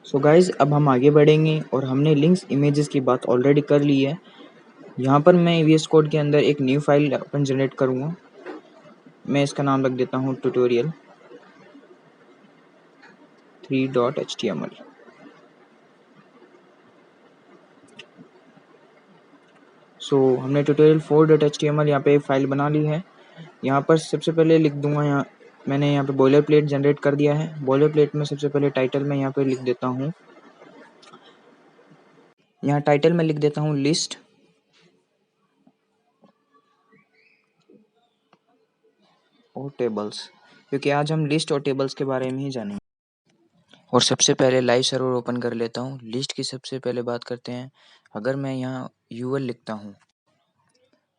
So guys अब हम आगे बढ़ेंगे और हमने लिंक्स इमेजेस की बात ऑलरेडी कर ली है। यहाँ पर मैं वीएस कोड के अंदर एक न्यू फाइल अपन जनरेट करूँगा। मैं इसका नाम रख देता हूँ ट्यूटोरियल 3.html। सो हमने ट्यूटोरियल 4.html यहाँ पे फाइल बना ली है। यहाँ पर सबसे पहले लिख दूंगा, यहाँ मैंने यहाँ पे बॉयलर प्लेट जनरेट कर दिया है। बॉयलर प्लेट में सबसे पहले टाइटल में यहाँ पे लिख देता हूँ, यहाँ टाइटल में लिख देता हूँ लिस्ट और टेबल्स, क्योंकि आज हम लिस्ट और टेबल्स के बारे में ही जानेंगे। और सबसे पहले लाइव सर्वर ओपन कर लेता हूँ। लिस्ट की सबसे पहले बात करते हैं। अगर मैं यहाँ यूएल लिखता हूँ,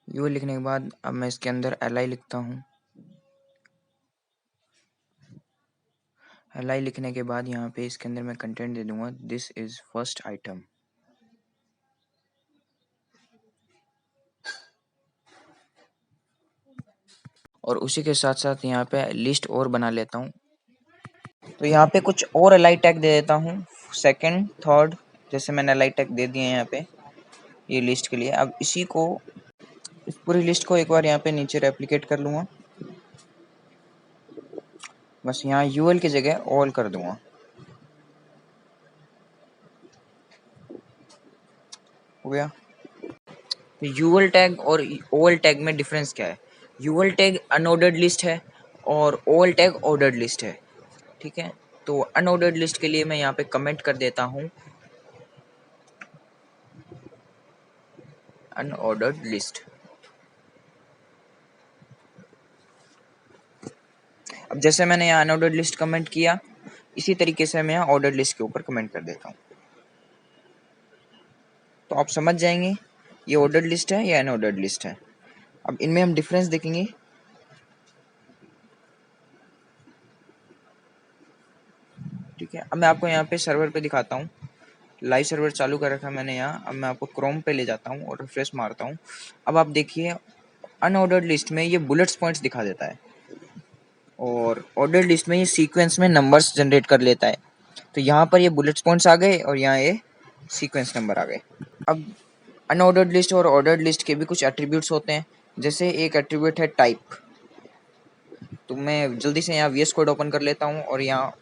यूएल लिखने के बाद अब मैं इसके अंदर li लिखता हूँ। li लिखने के बाद यहाँ पे इसके अंदर मैं कंटेंट दे दूंगा, दिस इज फर्स्ट आइटम। और उसी के साथ साथ यहाँ पे लिस्ट और बना लेता हूँ। तो यहाँ पे कुछ और li टैग दे देता हूँ, सेकंड, थर्ड, जैसे मैंने li टैग दे दिए हैं यहाँ पे ये लिस्ट के लिए। अब इसी को, इस पूरी लिस्ट को एक बार यहाँ पे नीचे रेप्लिकेट कर लूँगा। बस यहाँ यूएल की जगह ऑल कर दूंगा। हो गया। तो यूएल टैग और ओल टैग में डिफरेंस क्या है? यूएल टैग अनऑर्डर्ड लिस्ट है और ओल टैग ऑर्डर्ड लिस्ट है। ठीक है, तो अनऑर्डर्ड लिस्ट के लिए मैं यहाँ पे कमेंट कर देता हूँ अनऑर्डर्ड लिस्ट। अब जैसे मैंने यहाँ अनऑर्डर्ड लिस्ट कमेंट किया, इसी तरीके से मैं यहाँ ऑर्डर्ड लिस्ट के ऊपर कमेंट कर देता हूँ। तो आप समझ जाएंगे ये ऑर्डर्ड लिस्ट है या अनऑर्डर्ड लिस्ट है। अब इनमें हम डिफरेंस देखेंगे। ठीक है, अब मैं आपको यहाँ पे सर्वर पे दिखाता हूँ। लाइव सर्वर चालू कर रखा है मैंने यहाँ। अब मैं आपको क्रोम पे ले जाता हूँ और रिफ्रेश मारता हूँ। अब आप देखिए अनऑर्डर्ड लिस्ट में ये बुलेट्स पॉइंट्स दिखा देता है और ऑर्डर्ड लिस्ट में ये सीक्वेंस में नंबर्स जनरेट कर लेता है। तो यहाँ पर ये बुलेट्स पॉइंट्स आ गए और यहाँ ये सीक्वेंस नंबर आ गए। अब अनऑर्डर्ड लिस्ट और ऑर्डर्ड लिस्ट के भी कुछ एट्रीब्यूट्स होते हैं। जैसे एक एट्रीब्यूट है टाइप। तो मैं जल्दी से यहाँ वीएस कोड ओपन कर लेता हूँ और यहाँ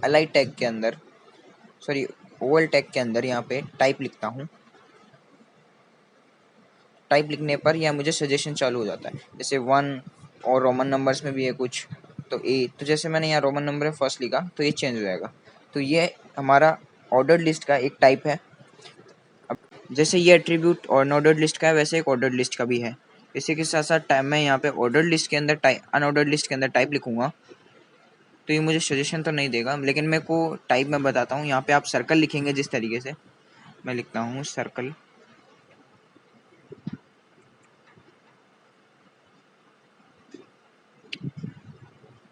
li टैग के अंदर, सॉरी ओल टैग के अंदर यहाँ पे टाइप लिखता हूँ। टाइप लिखने पर यह मुझे सजेशन चालू हो जाता है, जैसे 1 और रोमन नंबर्स में भी है कुछ, तो ए। तो जैसे मैंने यहाँ रोमन नंबर में फर्स्ट लिखा तो ये चेंज हो जाएगा। तो ये हमारा ऑर्डर्ड लिस्ट का एक टाइप है। अब जैसे ये एट्रीब्यूट और अनऑर्डर्ड लिस्ट का है, वैसे एक ऑर्डर्ड लिस्ट का भी है। इसी के साथ साथ टाइप मैं यहाँ पे ऑर्डर्ड लिस्ट के अंदर अनऑर्डर्ड लिस्ट के अंदर टाइप लिखूंगा तो ये मुझे सजेशन तो नहीं देगा, लेकिन मेरे को टाइप में बताता हूँ। यहाँ पे आप सर्कल लिखेंगे, जिस तरीके से मैं लिखता हूँ सर्कल।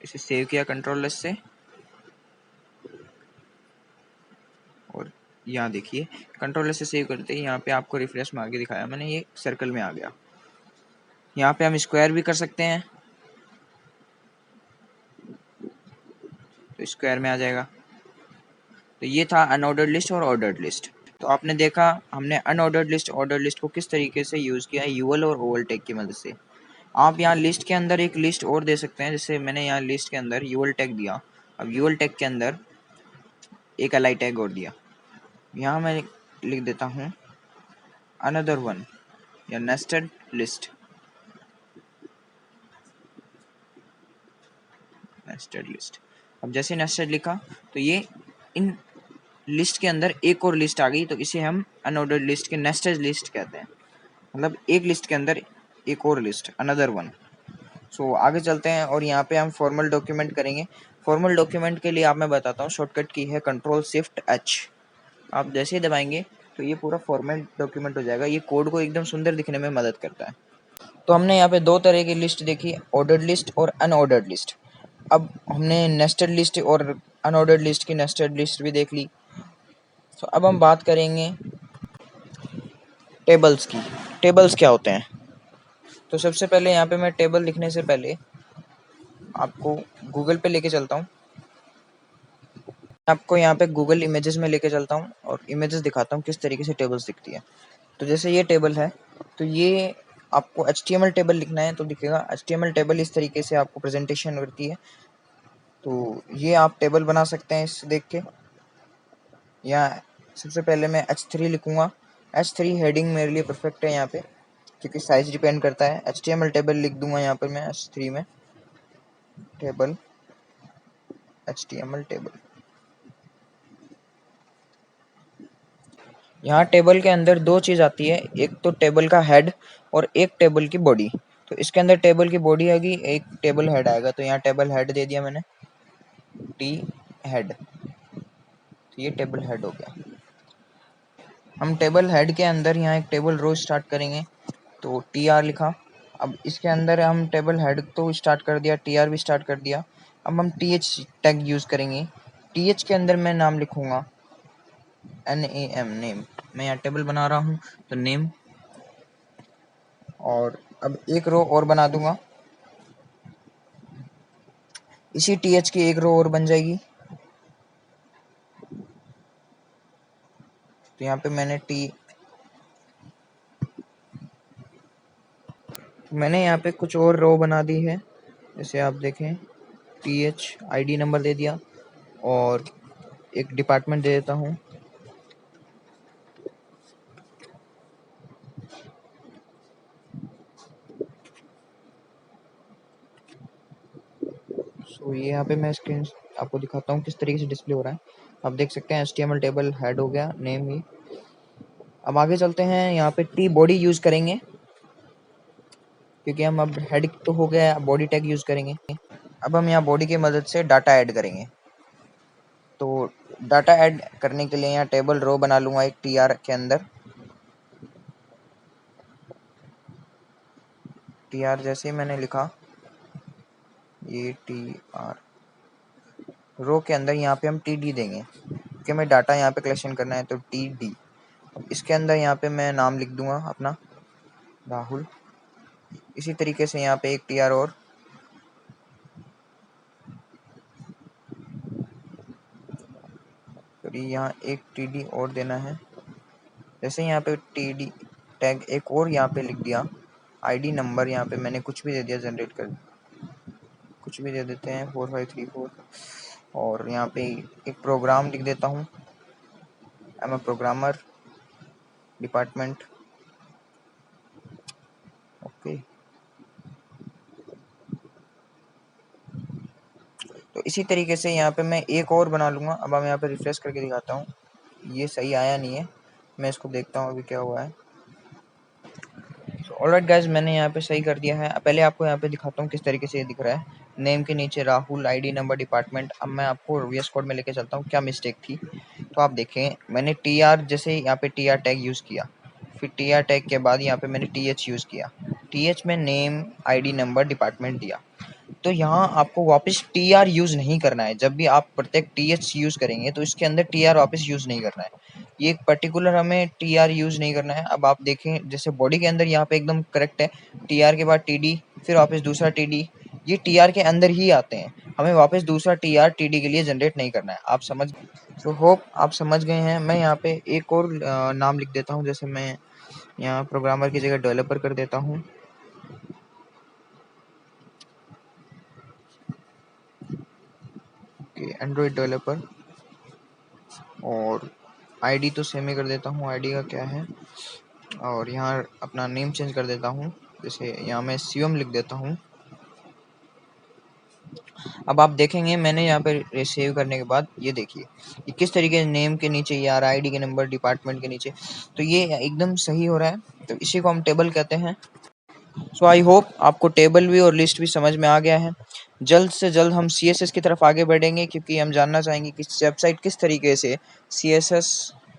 इसे सेव किया कंट्रोल एस से और यहाँ देखिए कंट्रोल एस से सेव करते ही यहाँ पे आपको रिफ्रेश मार के दिखाया मैंने, ये सर्कल में आ गया। यहाँ पे हम स्क्वायर भी कर सकते हैं, तो स्क्वायर में आ जाएगा। तो ये था अनऑर्डर्ड लिस्ट और ऑर्डर्ड लिस्ट। तो आपने देखा हमने अनऑर्डर्ड लिस्ट ऑर्डर्ड लिस्ट को किस तरीके से यूज़ किया है यूएल और ओवल टैग की मदद से। आप यहाँ लिस्ट के अंदर एक लिस्ट और दे सकते हैं, जैसे मैंने यहाँ लिस्ट के अंदर यूएल टैग दिया। अब यूएल टैग के अंदर एक li टैग और दिया। यहाँ मैं लिख देता हूँ अनदर वन या नेस्टेड लिस्ट। Nested list. अब जैसे नेस्टेड लिखा तो ये इन लिस्ट के अंदर एक और लिस्ट आ गई, तो इसे हम अनऑर्डर्ड लिस्ट के नेस्टेड लिस्ट कहते हैं। मतलब एक लिस्ट के अंदर एक और लिस्ट, अनदर वन। सो आगे चलते हैं और यहाँ पे हम फॉर्मल डॉक्यूमेंट करेंगे। फॉर्मल डॉक्यूमेंट के लिए आप मैं बताता हूँ, शॉर्टकट की है कंट्रोल शिफ्ट एच। आप जैसे ही दबाएंगे तो ये पूरा फॉर्मल डॉक्यूमेंट हो जाएगा। ये कोड को एकदम सुंदर दिखने में मदद करता है। तो हमने यहाँ पे दो तरह की लिस्ट देखी, ऑर्डर्ड लिस्ट और अनऑर्डर्ड लिस्ट। अब हमने नेस्टेड लिस्ट और अनऑर्डर्ड लिस्ट की नेस्टेड लिस्ट भी देख ली। तो अब हम बात करेंगे टेबल्स की। टेबल्स क्या होते हैं? तो सबसे पहले यहाँ पे मैं टेबल लिखने से पहले आपको गूगल पे लेके चलता हूँ। आपको यहाँ पे गूगल इमेजेस में लेके चलता हूँ और इमेजेस दिखाता हूँ किस तरीके से टेबल्स दिखती है। तो जैसे ये टेबल है, तो ये आपको HTML टेबल लिखना है तो दिखेगा। HTML टेबल इस तरीके से आपको प्रेजेंटेशन करती है। तो ये आप टेबल बना सकते हैं इससे देख के। या सबसे पहले मैं H3 लिखूंगा। H3 हेडिंग मेरे लिए परफेक्ट है यहाँ पे, क्योंकि साइज डिपेंड करता है। HTML टेबल लिख दूंगा यहाँ पर मैं H3 में, टेबल HTML टेबल। यहाँ टेबल के अंदर दो चीज़ आती है, एक तो टेबल का हेड और एक टेबल की बॉडी। तो इसके अंदर टेबल की बॉडी आएगी, एक टेबल हेड आएगा। तो यहाँ टेबल हेड दे दिया मैंने, टी हेड। तो ये टेबल हेड हो गया। हम टेबल हेड के अंदर यहाँ एक टेबल रो स्टार्ट करेंगे, तो TR लिखा। अब इसके अंदर हम टेबल हेड तो स्टार्ट कर दिया, TR भी स्टार्ट कर दिया। अब हम TH टैग यूज़ करेंगे। TH के अंदर मैं नाम लिखूँगा NAM, नेम। मैं यहाँ टेबल बना रहा हूँ तो नेम। और अब एक रो और बना दूंगा, इसी TH की एक रो और बन जाएगी। तो यहाँ पे मैंने यहाँ पे कुछ और रो बना दी है। जैसे आप देखें, TH ID नंबर दे दिया और एक डिपार्टमेंट दे देता हूँ। सो ये यहाँ पे मैं स्क्रीन आपको दिखाता हूँ किस तरीके से डिस्प्ले हो रहा है। आप देख सकते हैं HTML टेबल हेड हो गया, नेम ही। अब आगे चलते हैं, यहाँ पे T बॉडी यूज़ करेंगे, क्योंकि हम अब हेड तो हो गया, बॉडी टैग यूज़ करेंगे। अब हम यहाँ बॉडी की मदद से डाटा ऐड करेंगे। तो डाटा ऐड करने के लिए यहाँ टेबल रो बना लूँगा एक TR के अंदर। TR जैसे ही मैंने लिखा, ये TR रो के अंदर यहाँ पे हम TD देंगे, क्योंकि हमें डाटा यहाँ पे कलेक्शन करना है। तो TD। इसके अंदर यहाँ पे मैं नाम लिख दूंगा अपना, राहुल। इसी तरीके से यहाँ पे एक TR और, फिर यहाँ एक TD और देना है। जैसे यहाँ पे TD टैग एक और यहाँ पे लिख दिया। ID नंबर यहाँ पे मैंने कुछ भी दे दिया, जनरेट कर कुछ भी दे देते हैं 4534। और यहाँ पे एक प्रोग्राम लिख देता हूँ, I am a programmer, department. Okay. तो इसी तरीके से यहाँ पे मैं एक और बना लूँगा। अब हम यहाँ पे रिफ्रेश करके दिखाता हूँ, ये सही आया नहीं है, मैं इसको देखता हूँ अभी क्या हुआ है। ऑलराइट गाइज, मैंने यहाँ पे सही कर दिया है। पहले आपको यहाँ पे दिखाता हूँ किस तरीके से ये दिख रहा है। नेम के नीचे राहुल, ID नंबर, डिपार्टमेंट। अब मैं आपको VS कोड में लेके चलता हूँ क्या मिस्टेक थी। तो आप देखें, मैंने TR जैसे यहाँ पे TR टैग यूज़ किया, फिर TR टैग के बाद यहाँ पे मैंने TH यूज़ किया। TH में नेम, ID नंबर, डिपार्टमेंट दिया। तो यहाँ आपको वापस TR यूज़ नहीं करना है। जब भी आप प्रत्येक TH यूज़ करेंगे तो इसके अंदर TR वापस यूज़ नहीं करना है। ये एक पर्टिकुलर हमें TR यूज़ नहीं करना है। अब आप देखें, जैसे बॉडी के अंदर यहाँ पे एकदम करेक्ट है, TR के बाद TD, फिर वापस दूसरा TD। ये TR के अंदर ही आते हैं, हमें वापस दूसरा TR TD के लिए जनरेट नहीं करना है। आप समझ, तो होप आप समझ गए हैं। मैं यहाँ पे एक और नाम लिख देता हूँ, जैसे मैं यहाँ प्रोग्रामर की जगह डेवलपर कर देता हूँ। Android developer. और ID तो सेम ही कर देता हूँ, ID का क्या है। और यहाँ अपना नेम चेंज कर देता हूँ, जैसे यहाँ मैं शिवम लिख देता हूँ। अब आप देखेंगे मैंने यहाँ पे सेव करने के बाद ये देखिए, ये किस तरीके से नेम के नीचे ये आ रहा है, ID के नंबर, डिपार्टमेंट के नीचे। तो ये एकदम सही हो रहा है। तो इसी को हम टेबल कहते हैं। सो आई होप आपको टेबल भी और लिस्ट भी समझ में आ गया है। जल्द से जल्द हम CSS की तरफ आगे बढ़ेंगे, क्योंकि हम जानना चाहेंगे कि वेबसाइट किस तरीके से CSS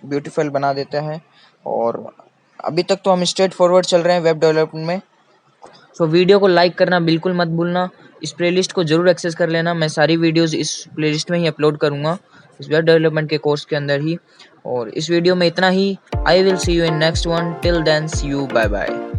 ब्यूटीफुल बना देता है। और अभी तक तो हम स्ट्रेट फॉरवर्ड चल रहे हैं वेब डेवलपमेंट में। सो वीडियो को लाइक करना बिल्कुल मत भूलना। इस प्लेलिस्ट को जरूर एक्सेस कर लेना, मैं सारी वीडियोस इस प्लेलिस्ट में ही अपलोड करूँगा, इस वेब डेवलपमेंट के कोर्स के अंदर ही। और इस वीडियो में इतना ही। I will see you in next one. Till then, see you, bye bye.